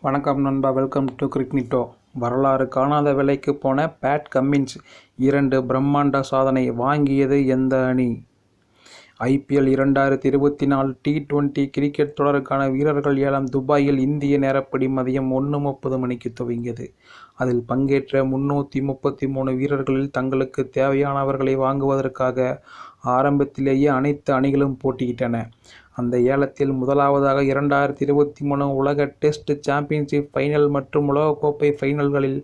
வணக்கம் நண்பா, welcome to கிரிக்னிட்டோ. வரலாறு காணாத விலைக்கு போன பேட் கம்மின்ஸ் 2 பிரம்மாண்ட சாதனை. வாங்கியது எந்த அணி? IPL 2024 T20 கிரிக்கெட் தொடருக்கான வீரர்கள் ஏலம் துபாயில் இந்திய நேரப்படி மதியம் 1:30 மணிக்கு துவங்கியது. அதில் பங்கேற்ற 333 வீரர்களில் தங்களுக்கு தேவையானவர்களை வாங்குவதற்காக ஆரம்பத்திலேயே அனைத்து அணிகளும் போட்டியிட்டன. அந்த ஏலத்தில் முதலாவதாக 2023 உலக டெஸ்ட் சாம்பியன்ஷிப் ஃபைனல் மற்றும் உலகக்கோப்பை ஃபைனல்களில்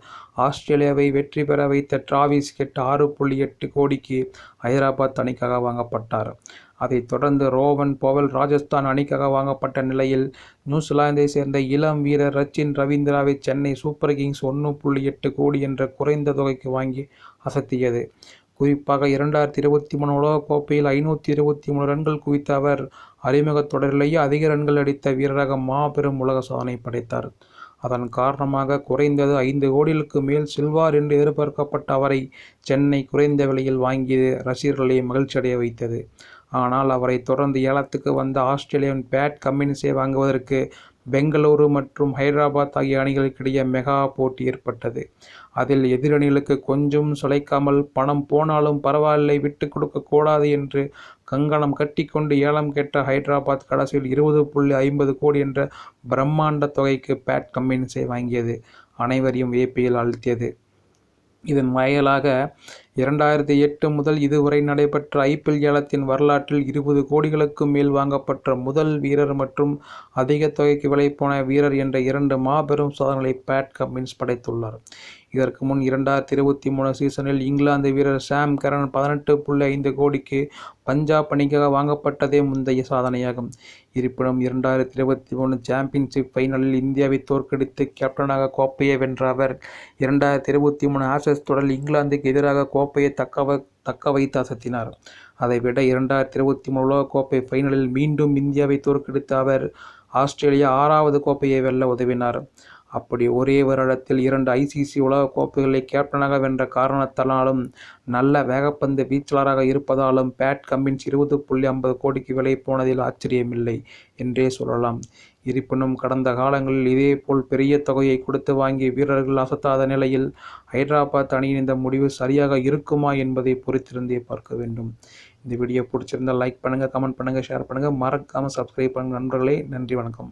ஆஸ்திரேலியாவை வெற்றி பெற வைத்த டிராவிஸ் ஹெட் 6.8 கோடிக்கு ஐதராபாத் அணிக்காக வாங்கப்பட்டார். அதைத் தொடர்ந்து ரோவன் போவல் ராஜஸ்தான் அணிக்காக வாங்கப்பட்ட நிலையில், நியூசிலாந்தை சேர்ந்த இளம் வீரர் ரச்சின் ரவீந்திராவை சென்னை சூப்பர் கிங்ஸ் 1.8 கோடி என்ற குறைந்த தொகைக்கு வாங்கி அசத்தியது. குறிப்பாக 2023 உலகக்கோப்பையில் 523 ரன்கள் குவித்த அவர், அறிமுகத் தொடரிலேயே அதிக ரன்கள் அடித்த வீரராக மாபெரும் உலக சாதனை படைத்தார். அதன் காரணமாக குறைந்தது 5 கோடிகளுக்கு மேல் செல்வார் என்று எதிர்பார்க்கப்பட்ட அவரை சென்னை குறைந்த விலையில் வாங்கியது ரசிகர்களை மகிழ்ச்சியடைய வைத்தது. ஆனால் அவரை தொடர்ந்து ஏலத்துக்கு வந்த ஆஸ்திரேலியாவின் பேட் கம்மின்ஸை வாங்குவதற்கு பெங்களூரு மற்றும் ஹைதராபாத் ஆகிய அணிகளுக்கிடையே மெகா போட்டி ஏற்பட்டது. அதில் எதிரணிகளுக்கு கொஞ்சம் சளைக்காமல் பணம் போனாலும் பரவாயில்லை, விட்டுக் கொடுக்க கூடாது என்று கங்கணம் கட்டிக்கொண்டு ஏலம் கேட்ட ஹைதராபாத் கடைசியில் 20.50 கோடி என்ற பிரம்மாண்ட தொகைக்கு பேட் கம்மின்ஸை வாங்கியது அனைவரையும் வியப்பில் ஆழ்த்தியது. இதன் வாயிலாக 2008 முதல் இதுவரை நடைபெற்ற IPL ஏலத்தின் வரலாற்றில் 20 கோடிகளுக்கு மேல் வாங்கப்பட்ட முதல் வீரர் மற்றும் அதிக தொகைக்கு விலைபோன வீரர் என்ற 2 மாபெரும் சாதனைகளை பேட் கம்மின்ஸ் படைத்துள்ளார். இதற்கு முன் 2023 சீசனில் இங்கிலாந்து வீரர் சாம் கரன் 18.5 கோடிக்கு பஞ்சாப் அணிக்காக வாங்கப்பட்டதே முந்தைய சாதனையாகும். இருப்பினும் 2023 சாம்பியன்ஷிப் ஃபைனலில் இந்தியாவை தோற்கடித்து கேப்டனாக கோப்பையை வென்ற அவர், 2023 ஆஷஸ் தொடரில் இங்கிலாந்துக்கு எதிராக கோப்பையை தக்க வைத்து அசத்தினார். அதைவிட 2023 உலகக்கோப்பை ஃபைனலில் மீண்டும் இந்தியாவை தோற்கடித்த அவர், ஆஸ்திரேலியா 6வது கோப்பையை வெல்ல உதவினார். அப்படி ஒரே வருடத்தில் 2 ICC உலகக் கோப்பைகளை கேப்டனாக வென்ற காரணத்தினாலும் நல்ல வேகப்பந்து வீச்சாளராக இருப்பதாலும் பேட் கம்மின்ஸ் 20.50 கோடிக்கு விலை போனதில் ஆச்சரியமில்லை என்றே சொல்லலாம். இருப்பினும் கடந்த காலங்களில் இதேபோல் பெரிய தொகையை கொடுத்து வாங்கிய வீரர்கள் அசத்தாத நிலையில் ஹைதராபாத் அணியின் இந்த முடிவு சரியாக இருக்குமா என்பதை பொறுத்திருந்தே பார்க்க வேண்டும். இந்த வீடியோ பிடிச்சிருந்தால் லைக் பண்ணுங்கள், கமெண்ட் பண்ணுங்கள், ஷேர் பண்ணுங்கள், மறக்காமல் சப்ஸ்கிரைப் பண்ணுங்கள் நண்பர்களே. நன்றி, வணக்கம்.